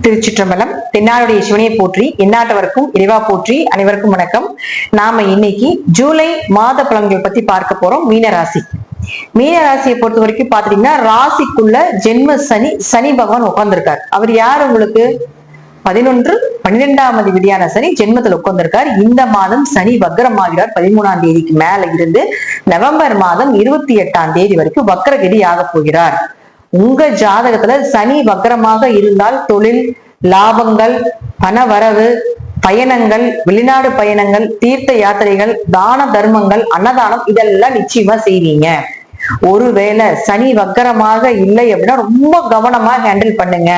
திருச்சிற்றம்பலம். தென்னாடுடைய சிவனையை போற்றி, எந்நாட்டவருக்கும் இறைவா போற்றி. அனைவருக்கும் வணக்கம். நாம இன்னைக்கு ஜூலை மாத பலன்களை பத்தி பார்க்க போறோம். மீனராசி. மீனராசியை பொறுத்த வரைக்கும் பாத்தீங்கன்னா, ராசிக்குள்ள ஜென்ம சனி பகவான் உட்கார்ந்துருக்காரு. அவர் யார்? உங்களுக்கு 11 அதிபதியான சனி ஜென்மத்தில் உட்கார்ந்திருக்கார். இந்த மாதம் சனி வக்ரமாகிறார். 13ஆம் தேதிக்கு மேல இருந்து நவம்பர் மாதம் 28ஆம் தேதி வரைக்கும் வக்ரகதி ஆக போகிறார். உங்க ஜாதகத்துல சனி வக்ரமாக இருந்தால் தொழில், லாபங்கள், பண வரவு, பயணங்கள், வெளிநாடு பயணங்கள், தீர்த்த யாத்திரைகள், தான தர்மங்கள், அன்னதானம் இதெல்லாம் நிச்சயமா செய்வீங்க. ஒருவேளை சனி வக்கரமாக இல்லை அப்படின்னா ரொம்ப கவனமா ஹேண்டில் பண்ணுங்க.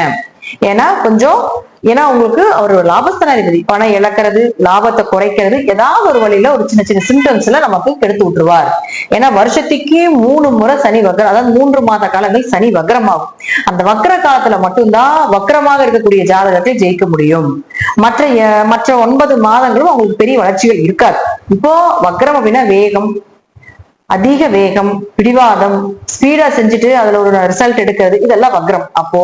ஏன்னா உங்களுக்கு ஒரு லாபஸ்தானாதிபதி பணம் இழக்கிறது, லாபத்தை குறைக்கிறது, ஏதாவது ஒரு வழியில ஒரு சின்ன சின்ன சிம்டம்ஸ்ல நமக்கு கெடுத்து விட்டுருவார். ஏன்னா வருஷத்துக்கு 3 முறை சனி வக்ரம், அதாவது 3 மாத காலங்கள் சனி வக்ரமாகும். அந்த வக்ர காலத்துல மட்டும்தான் வக்ரமாக இருக்கக்கூடிய ஜாதகத்தை ஜெயிக்க முடியும். மற்ற 9 மாதங்களும் உங்களுக்கு பெரிய வளர்ச்சிகள் இருக்காது. இப்போ வக்ரம் அப்படின்னா வேகம், அதிக வேகம், பிடிவாதம், ஸ்பீடா செஞ்சுட்டு அதுல ஒரு ரிசல்ட் எடுக்கிறது, இதெல்லாம் வக்ரம். அப்போ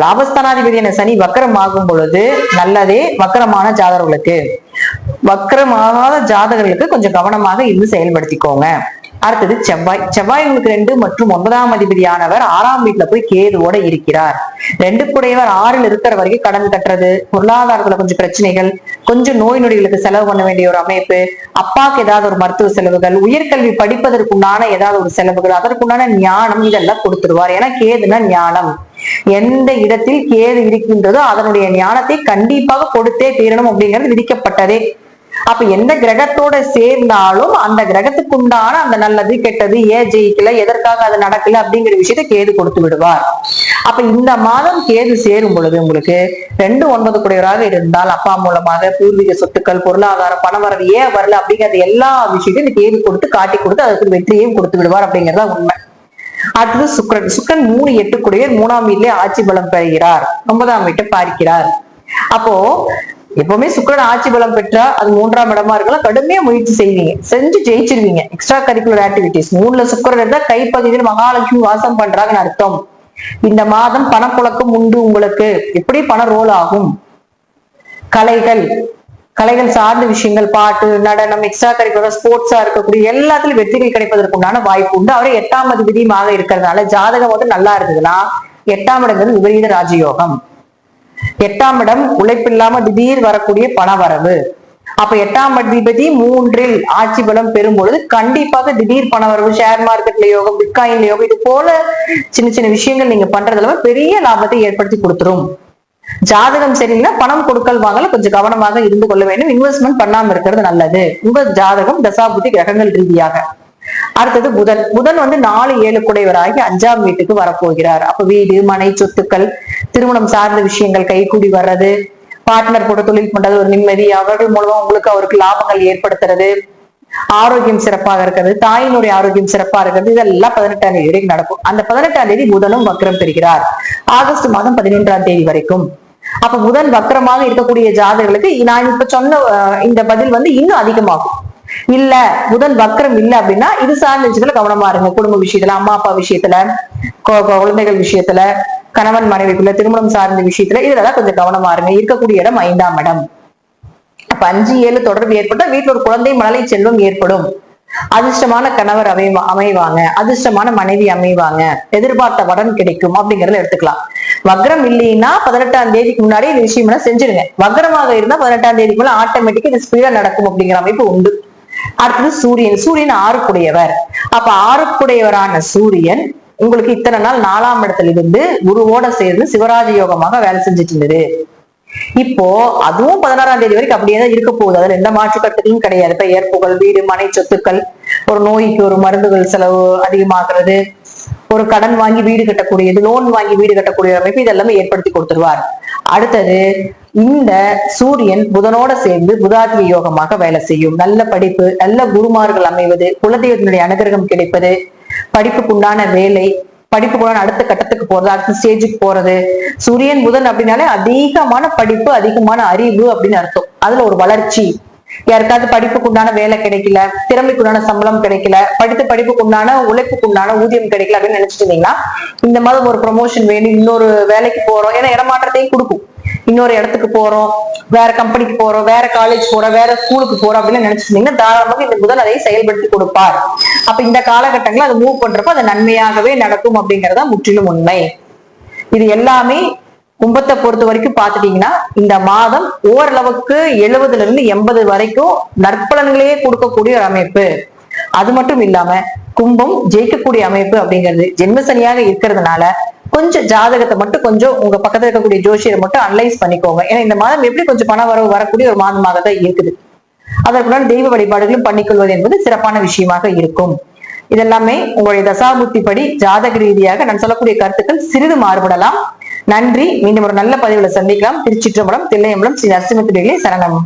லாபஸ்தானாதிபதியான சனி வக்ரம் ஆகும் பொழுது நல்லதே. வக்ரமான ஜாதகர்களுக்கு, வக்ரமாகாத ஜாதகர்களுக்கு கொஞ்சம் கவனமாக இருந்து செயல்படுத்திக்கோங்க. அடுத்தது செவ்வாய் உங்களுக்கு 2 மற்றும் 9ஆம் அதிபதியானவர் 6ஆம் வீட்டுல போய் கேதுவோட இருக்கிறார். 2 கூடையவர் 6ல் இருக்கிற வரைக்கும் கடன் கட்டுறது, பொருளாதாரத்துல கொஞ்சம் பிரச்சனைகள், கொஞ்சம் நோய் நொடிகளுக்கு செலவு பண்ண வேண்டிய ஒரு அமைப்பு, அப்பாக்கு ஏதாவது ஒரு மருத்துவ செலவுகள், உயர்கல்வி படிப்பதற்குண்டான ஏதாவது ஒரு செலவுகள், அதற்குண்டான ஞானம் இதெல்லாம் கொடுத்துருவார். ஏன்னா கேதுனா ஞானம். எந்த இடத்தில் கேது இருக்கின்றதோ அதனுடைய ஞானத்தை கண்டிப்பாக கொடுத்தே தீரணும் அப்படிங்கிறது விதிக்கப்பட்டதே. அப்ப எந்த கிரகத்தோட சேர்ந்தாலும் அந்த கிரகத்துக்கு உண்டான அந்த நல்லது கெட்டது, ஏன் ஜெயிக்கல, எதற்காக அது நடக்கல அப்படிங்கிற விஷயத்த கேது கொடுத்து விடுவார். அப்ப இந்த மாதம் கேது சேரும் பொழுது உங்களுக்கு 2, 9 கூடையவராக இருந்தால் அப்பா மூலமாக பூர்வீக சொத்துக்கள், பொருளாதாரம், பணம் வரது ஏன் வரல அப்படிங்கிறது எல்லா விஷயத்தையும் இந்த கேது கொடுத்து காட்டி கொடுத்து அதுக்கு வெற்றியையும் கொடுத்து விடுவார் அப்படிங்கிறதா உண்மை. அடுத்தது சுக்கிரன் 3, 8 கூடையர் 3ஆம் வீட்டிலே ஆட்சி பலம் பெறுகிறார். 9ஆம் வீட்டை பார்க்கிறார். அப்போ எப்பவுமே சுக்கிரன் ஆட்சி பலம் பெற்றா அது 3ஆம் இடமா இருக்கலாம். கடுமையா முயற்சி செய்வீங்க, செஞ்சு ஜெயிச்சிருவீங்க. எக்ஸ்ட்ரா கரிக்குலர் ஆக்டிவிட்டிஸ் 3ல சுக்கிரன் இருந்தா கைப்பகுதியில் மகாலட்சுமி வாசம் பண்றாங்கன்னு அர்த்தம். இந்த மாதம் பணப்புழக்கம் உண்டு உங்களுக்கு. எப்படி பணம் ரோல் ஆகும்? கலைகள் சார்ந்த விஷயங்கள், பாட்டு, நடனம், எக்ஸ்ட்ரா கரிக்குலர், ஸ்போர்ட்ஸா இருக்கக்கூடிய எல்லாத்துலயும் வெற்றிகள் கிடைப்பதற்குண்டான வாய்ப்பு உண்டு. அவரே 8ஆம் அதிபதியுமாக இருக்கிறதுனால ஜாதகம் வந்து நல்லா இருந்ததுன்னா 8ஆம் இடங்கிறது விபரீத ராஜயோகம். 8ஆம் இடம் உழைப்பில்லாம திடீர் வரக்கூடிய பண வரவு. அப்ப 8ஆம் அதிபதி 3ல் ஆட்சி பலம் பெறும் பொழுது கண்டிப்பாக திடீர் பண வரவு, ஷேர் மார்க்கெட்ல யோகம், பிட்காயின்ல யோகம், இது போல சின்ன சின்ன விஷயங்கள் நீங்க பண்றதுல பெரிய லாபத்தை ஏற்படுத்தி கொடுத்துரும். ஜாதகம் சரியில்லைன்னா பணம் கொடுக்கல் வாங்கல கொஞ்சம் கவனமாக இருந்து கொள்ள வேண்டும். இன்வெஸ்ட்மெண்ட் பண்ணாம இருக்கிறது நல்லது உங்க ஜாதகம் தசாபுத்தி கிரகங்கள் ரீதியாக. அடுத்தது புதன் வந்து 4, 7 கூடையவராகி 5ஆம் வீட்டுக்கு வரப்போகிறார். அப்ப வீடு, மனை, சொத்துக்கள், திருமணம் சார்ந்த விஷயங்கள் கைகூடி வர்றது, பார்ட்னர் போட தொழில் பண்றது, ஒரு நிம்மதி, அவர்கள் மூலமா அவருக்கு லாபங்கள் ஏற்படுத்துறது, ஆரோக்கியம் சிறப்பாக இருக்கிறது, தாயினுடைய ஆரோக்கியம் சிறப்பா இருக்கிறது, இதெல்லாம் 18ஆம் தேதி வரைக்கும் நடக்கும். அந்த 18ஆம் தேதி புதனும் வக்ரம் பெறுகிறார். ஆகஸ்ட் மாதம் 11ஆம் தேதி வரைக்கும். அப்ப புதன் வக்ரமாக இருக்கக்கூடிய ஜாதகர்களுக்கு நான் இப்ப சொன்ன இந்த பதில் வந்து இன்னும் அதிகமாகும். இல்ல புதன் வக்ரம் இல்ல அப்படின்னா இது சார்ந்த விஷயத்துல கவனமா இருங்க. குடும்ப விஷயத்துல, அம்மா அப்பா விஷயத்துல, குழந்தைகள் விஷயத்துல, கணவன் மனைவிக்குள்ள, திருமணம் சார்ந்த விஷயத்துல இதெல்லாம் கொஞ்சம் கவனமா இருங்க. இருக்கக்கூடிய இடம் 5ஆம் இடம். அப்ப 5, 7 தொடர்பு ஏற்பட்டா வீட்டுல ஒரு குழந்தை, மழலை செல்வம் ஏற்படும். அதிர்ஷ்டமான கணவர் அமைவாங்க, அதிர்ஷ்டமான மனைவி அமைவாங்க, எதிர்பார்த்த வடன் கிடைக்கும் அப்படிங்கறத எடுத்துக்கலாம். வக்ரம் இல்லைன்னா 18ஆம் தேதிக்கு முன்னாடி இந்த விஷயம் செஞ்சிருங்க. வக்ரமாக இருந்தா 18ஆம் தேதிக்கு மேல ஆட்டோமேட்டிக்கா இது ஸ்பீடா நடக்கும் அப்படிங்கிற அமைப்பு உண்டு. அடுத்தது சூரியன் 6 கூடையவர். அப்ப 6 கூடையவரான சூரியன் உங்களுக்கு இத்தனை நாள் 4ஆம் இடத்துல இருந்து குருவோட சேர்ந்து சிவராஜ யோகமாக வேலை செஞ்சுட்டு இருந்தது. இப்போ அதுவும் 16ஆம் தேதி வரைக்கும் அப்படியே தான் இருக்க போகுது. அதுல எந்த மாற்று கருத்துக்களும் கிடையாது. பெயர் புகழ், வீடு, மனை, சொத்துக்கள், ஒரு நோய்க்கு ஒரு மருந்துகள் செலவு அதிகமாகிறது, ஒரு கடன் வாங்கி வீடு கட்டக்கூடியது, லோன் வாங்கி வீடு கட்டக்கூடிய அமைப்பு இதெல்லாமே ஏற்படுத்தி கொடுத்துருவார். அடுத்தது இந்த சூரியன் புதனோட சேர்ந்து புதாதிபதி யோகமாக வேலை செய்யும். நல்ல படிப்பு, நல்ல குருமார்கள் அமைவது, குலதெய்வத்தினுடைய அனுகிரகம் கிடைப்பது, படிப்புக்குண்டான வேலை, படிப்புக்குண்டான அடுத்த கட்டத்துக்கு போறது, அடுத்த ஸ்டேஜுக்கு போறது. சூரியன் புதன் அப்படின்னாலே அதிகமான படிப்பு, அதிகமான அறிவு அப்படின்னு அர்த்தம். அதுல ஒரு வளர்ச்சி, யாருக்காவது படிப்புக்குண்டான வேலை கிடைக்கல, திறமைக்குண்டான சம்பளம் கிடைக்கல, படிப்புக்குண்டான உழைப்புக்குண்டான ஊதியம் கிடைக்கல அப்படின்னு நினைச்சிட்டு இருந்தீங்கன்னா இந்த மாதம் ஒரு ப்ரொமோஷன் வேணும், இன்னொரு வேலைக்கு போறோம், ஏன்னா இடமாற்றத்தையும் கொடுக்கும். இன்னொரு இடத்துக்கு போறோம், வேற கம்பெனிக்கு போறோம், வேற காலேஜ் போறோம், வேற ஸ்கூலுக்கு போறோம் அப்படின்னு நினைச்சிருந்தீங்கன்னா தாராளமாக இந்த புதன் அதை செயல்படுத்தி கொடுப்பார். அப்ப இந்த காலகட்டங்களில் அதை மூவ் பண்றப்ப அது நன்மையாகவே நடக்கும் அப்படிங்கறதா முற்றிலும் உண்மை. இது எல்லாமே கும்பத்தை பொறுத்த வரைக்கும் பாத்துட்டீங்கன்னா இந்த மாதம் ஓரளவுக்கு 70ல இருந்து 80 வரைக்கும் நற்பலன்களையே கொடுக்கக்கூடிய ஒரு அமைப்பு. அது மட்டும் இல்லாம கும்பம் ஜெயிக்கக்கூடிய அமைப்பு அப்படிங்கிறது ஜென்மசனியாக இருக்கிறதுனால கொஞ்சம் ஜாதகத்தை மட்டும் கொஞ்சம் உங்க பக்கத்துல இருக்கக்கூடிய ஜோசியரை மட்டும் அனலைஸ் பண்ணிக்கோங்க. ஏன்னா இந்த மாதம் எப்படி கொஞ்சம் பண வரவு வரக்கூடிய ஒரு மாதமாக தான் இருக்குது. அதற்குடன் தெய்வ வழிபாடுகளும் பண்ணிக்கொள்வது என்பது சிறப்பான விஷயமாக இருக்கும். இதெல்லாமே உங்களுடைய தசாபுத்தி படி ஜாதக ரீதியாக நான் சொல்லக்கூடிய கருத்துக்கள் சிறிது மாறுபடலாம். நன்றி. மீண்டும் ஒரு நல்ல பதிவுல சந்திக்கலாம். திருச்சிற்றம்பலம், தில்லையம்பலம், ஸ்ரீ நரசிம்ம சரணம்.